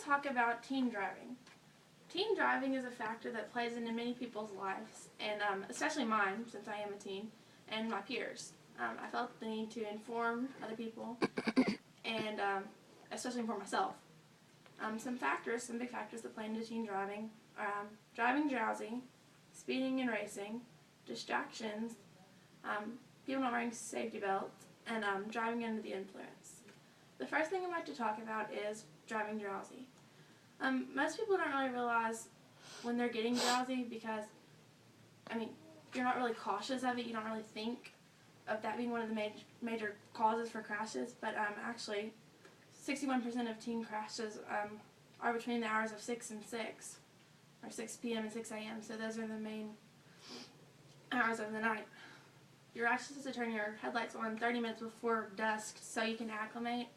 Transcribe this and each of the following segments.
talk about teen driving. Teen driving is a factor that plays into many people's lives, and especially mine, since I am a teen, and my peers. I felt the need to inform other people, and especially inform myself. Some big factors that play into teen driving are driving drowsy, speeding and racing, distractions, people not wearing safety belts, and driving under the influence. The first thing I'd like to talk about is driving drowsy. Most people don't really realize when they're getting drowsy because, you're not really cautious of it. You don't really think of that being one of the major causes for crashes, but actually 61% of teen crashes are between the hours of 6 and 6, or 6 p.m. and 6 a.m., so those are the main hours of the night. You're actually supposed to turn your headlights on 30 minutes before dusk so you can acclimate,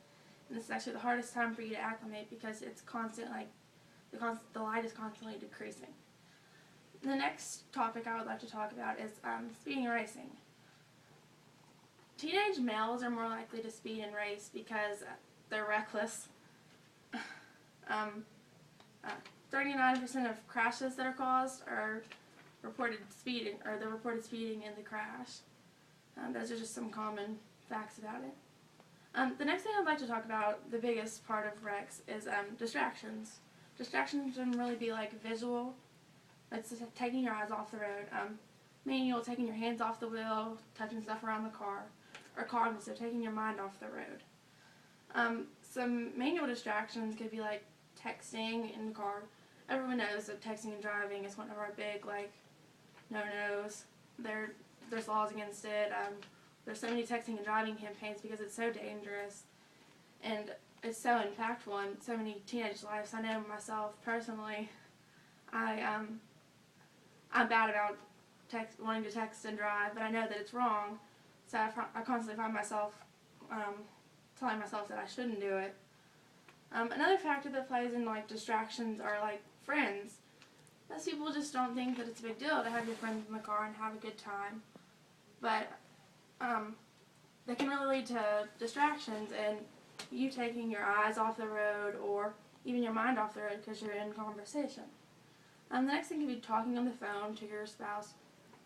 and this is actually the hardest time for you to acclimate because it's constant, the light is constantly decreasing. The next topic I would like to talk about is speeding and racing. Teenage males are more likely to speed and race because they're reckless. 39% of crashes that are caused are reported speeding in the crash. Those are just some common facts about it. The next thing I'd like to talk about, the biggest part of wrecks, is distractions. Distractions can really be like visual. It's just taking your eyes off the road. Manual, taking your hands off the wheel, touching stuff around the car. Or cognitive, taking your mind off the road. Some manual distractions could be like texting in the car. Everyone knows that texting and driving is one of our big no-nos. There's laws against it. There's so many texting and driving campaigns because it's so dangerous and it's so impactful on so many teenage lives. I know myself personally, I'm bad about wanting to text and drive, but I know that it's wrong, so I constantly find myself telling myself that I shouldn't do it. Another factor that plays in distractions are friends. Most people just don't think that it's a big deal to have your friends in the car and have a good time, but they can really lead to distractions and you taking your eyes off the road or even your mind off the road because you're in conversation. The next thing could be talking on the phone to your spouse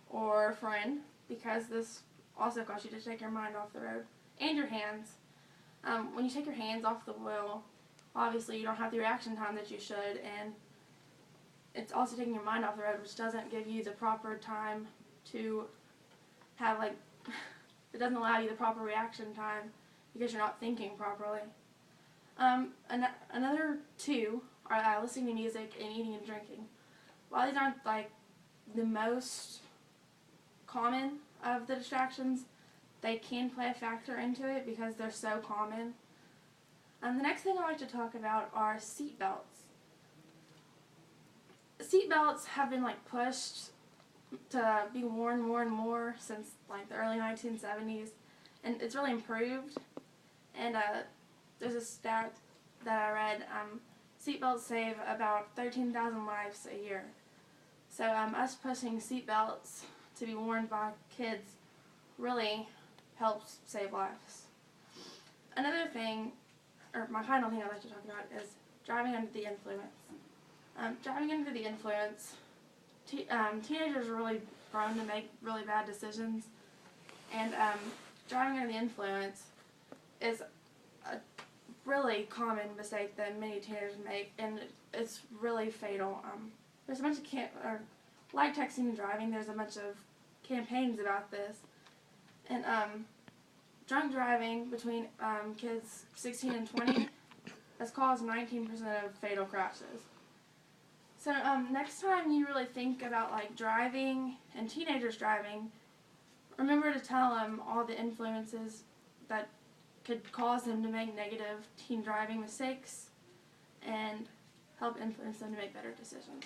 or friend, because this also causes you to take your mind off the road, and your hands. When you take your hands off the wheel, obviously you don't have the reaction time that you should, and it's also taking your mind off the road, which doesn't give you the proper time to have, it doesn't allow you the proper reaction time because you're not thinking properly. Another two are listening to music and eating and drinking. While these aren't the most common of the distractions, they can play a factor into it because they're so common. The next thing I'd like to talk about are seat belts. Seat belts have been pushed to be worn more and more since the early 1970s, and it's really improved. And there's a stat that I read, seat belts save about 13,000 lives a year. So us pushing seat belts to be worn by kids really helps save lives. Another thing, or my final thing I'd like to talk about, is driving under the influence. Driving under the influence, teenagers are really prone to make really bad decisions, and driving under the influence is a really common mistake that many teenagers make, and it's really fatal. There's a bunch of like texting and driving, there's a bunch of campaigns about this, and drunk driving between kids 16 and 20 has caused 19% of fatal crashes. So next time you really think about driving and teenagers driving, remember to tell them all the influences that could cause them to make negative teen driving mistakes and help influence them to make better decisions.